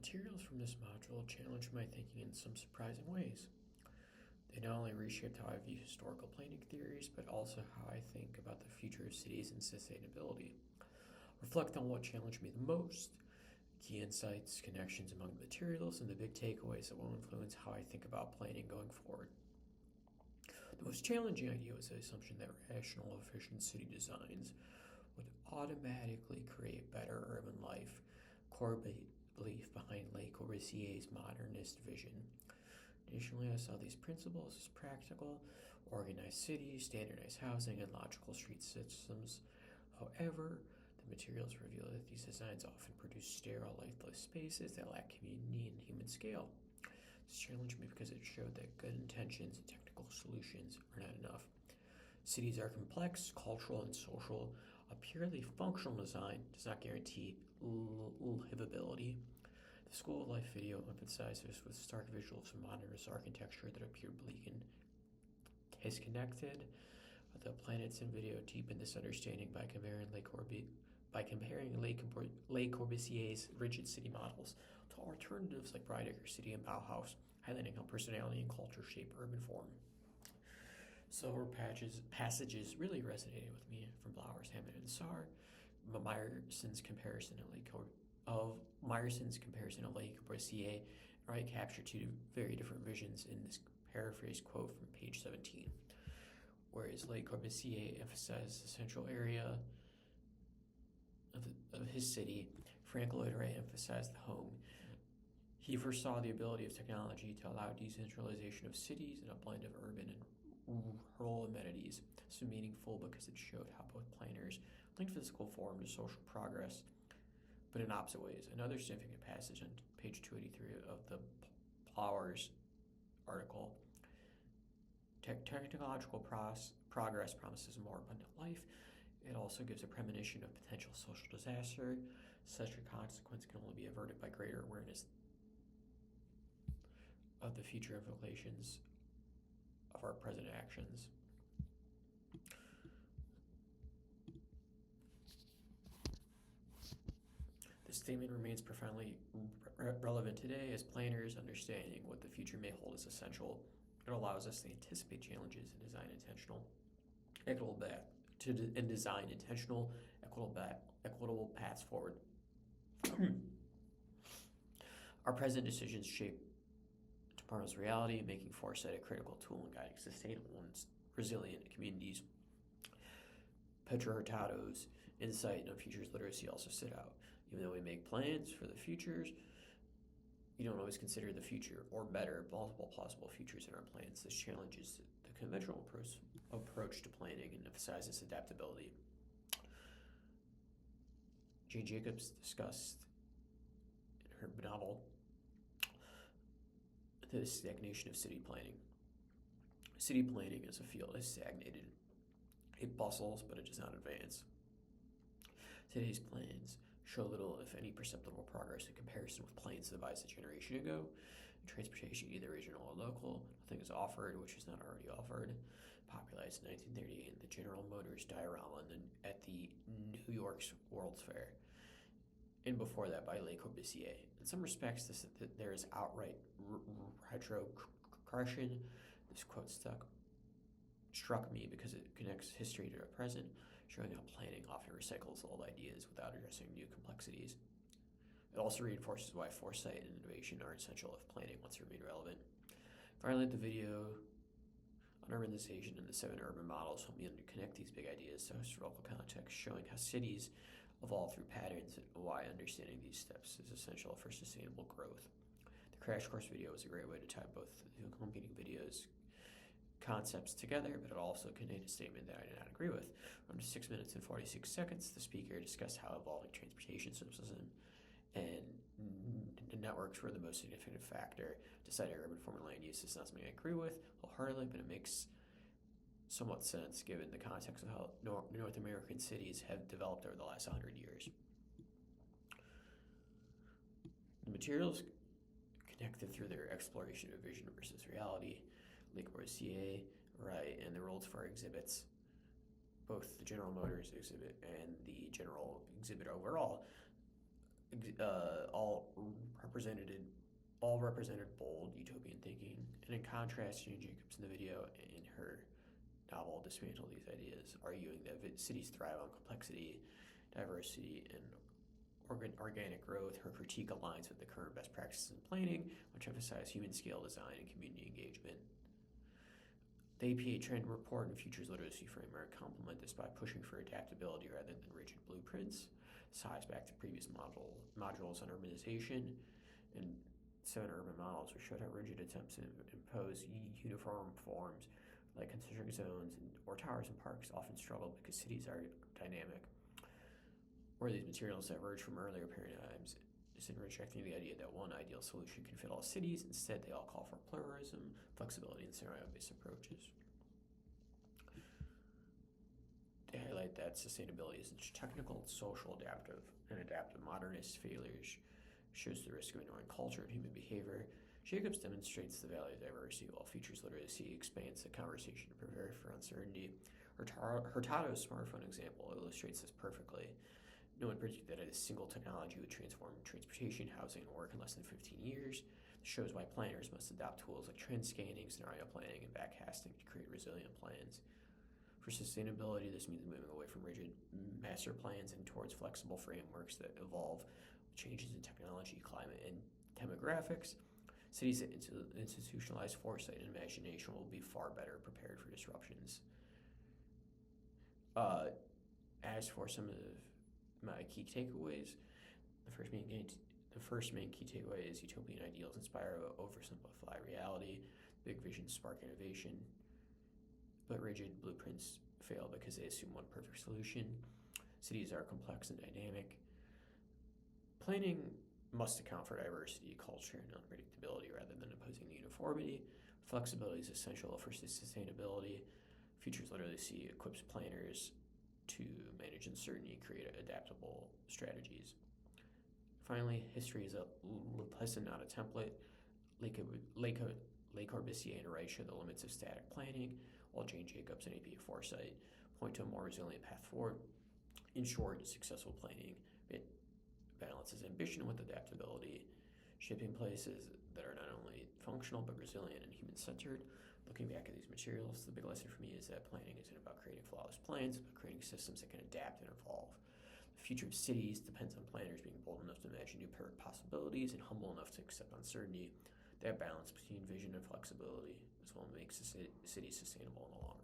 materials from this module challenged my thinking in some surprising ways. They not only reshaped how I view historical planning theories, but also how I think about the future of cities and sustainability. Reflect on what challenged me the most, key insights, connections among the materials, and the big takeaways that will influence how I think about planning going forward. The most challenging idea was the assumption that rational, efficient city designs would automatically create better urban life, core belief behind Le Corbusier's modernist vision. Additionally, I saw these principles as practical, organized cities, standardized housing, and logical street systems. However, the materials reveal that these designs often produce sterile, lifeless spaces that lack community and human scale. This challenged me because it showed that good intentions and technical solutions are not enough. Cities are complex, cultural, and social. A purely functional design does not guarantee livability. The School of Life video emphasized this with stark visuals of modernist architecture that appeared bleak and disconnected. The planets in video deepened this understanding by comparing Le Corbusier's rigid city models to alternatives like Breidegger City and Bauhaus, highlighting how personality and culture shape urban form. Several passages really resonated with me, from Blauer's Hammond and Saar, but Meyerson's comparison of Le Corbusier, Wright captured two very different visions in this paraphrase quote from page 17. Whereas Le Corbusier emphasized the central area of his city, Frank Lloyd Wright emphasized the home. He foresaw the ability of technology to allow decentralization of cities and a blend of urban and rural amenities. So meaningful because it showed how both planners linked physical form to social progress, but in opposite ways. Another significant passage on page 283 of the Blauer's article. Technological progress promises a more abundant life. It also gives a premonition of potential social disaster. Such a consequence can only be averted by greater awareness of the future implications of our present actions. This statement remains profoundly relevant today as planners understanding what the future may hold is essential. It allows us to anticipate challenges and design intentional, equitable paths forward. Our present decisions shape tomorrow's reality, making foresight a critical tool in guiding sustainable and resilient communities. Pedro Hurtado's insight on futures literacy also stood out. Even though we make plans for the futures, we don't always consider the future, or better, multiple plausible futures in our plans. This challenges the conventional approach to planning and emphasizes adaptability. Jane Jacobs discussed in her novel the stagnation of city planning. City planning as a field has stagnated. It bustles, but it does not advance. Today's plans show little, if any, perceptible progress in comparison with plans devised a generation ago. In transportation, either regional or local, nothing is offered which is not already offered. Popularized in 1938 in the General Motors diorama at the New York's World's Fair, and before that by Le Corbusier. In some respects, there is outright retrogression. This quote struck me because it connects history to the present, showing how planning often recycles old ideas without addressing new complexities. It also reinforces why foresight and innovation are essential if planning wants to remain relevant. Finally, the video on urbanization and the 7 urban models help me connect these big ideas to historical context, showing how cities evolve through patterns and why understanding these steps is essential for sustainable growth. The Crash Course video is a great way to tie both the competing videos concepts together, but it also contained a statement that I did not agree with. Under 6 minutes and 46 seconds, the speaker discussed how evolving transportation systems and networks were the most significant factor deciding urban form and land use. Is not something I agree with wholeheartedly, but it makes somewhat sense given the context of how North American cities have developed over the last 100 years. The materials connected through their exploration of vision versus reality. Le Corbusier, Wright, and the World's Fair exhibits, both the General Motors exhibit and the general exhibit overall, all all represented bold utopian thinking, and in contrast, Jane Jacobs in the video in her novel dismantled these ideas, arguing that cities thrive on complexity, diversity, and organic growth. Her critique aligns with the current best practices in planning, which emphasize human scale design and community engagement. The APA Trend Report and Futures Literacy Framework complement this by pushing for adaptability rather than rigid blueprints. This ties back to previous modules on urbanization and 7 urban models, which showed how rigid attempts to impose uniform forms like concentric zones or towers and parks often struggle because cities are dynamic. Where these materials diverge from earlier paradigms is in rejecting the idea that one ideal solution can fit all cities. Instead, they all call for pluralism, flexibility, and scenario-based approaches. They highlight that sustainability isn't technical, it's social, adaptive, and adaptive modernist failures shows the risk of ignoring culture and human behavior. Jacobs demonstrates the value of diversity, while futures literacy expands the conversation to prepare for uncertainty. Hurtado's smartphone example illustrates this perfectly. No one predicted that a single technology would transform transportation, housing, and work in less than 15 years. This shows why planners must adopt tools like trend scanning, scenario planning, and backcasting to create resilient plans. For sustainability, this means moving away from rigid master plans and towards flexible frameworks that evolve with changes in technology, climate, and demographics. Cities that institutionalize foresight and imagination will be far better prepared for disruptions. As for some of my key takeaways, the first main key takeaway is utopian ideals inspire oversimplify reality. Big visions spark innovation, but rigid blueprints fail because they assume one perfect solution. Cities are complex and dynamic. Planning must account for diversity, culture, and unpredictability rather than imposing uniformity. Flexibility is essential for sustainability. Futures literacy equips planners to manage uncertainty, create adaptable strategies. Finally, history is a lesson, not a template. Le Corbusier and Wright show the limits of static planning, while Jane Jacobs and APA Foresight point to a more resilient path forward. In short, successful planning balances ambition with adaptability, shaping places that are not only functional but resilient and human-centered. Looking back at these materials, the big lesson for me is that planning isn't about creating flawless plans, but creating systems that can adapt and evolve. The future of cities depends on planners being bold enough to imagine new possibilities and humble enough to accept uncertainty. That balance between vision and flexibility is what makes the city sustainable in the long run.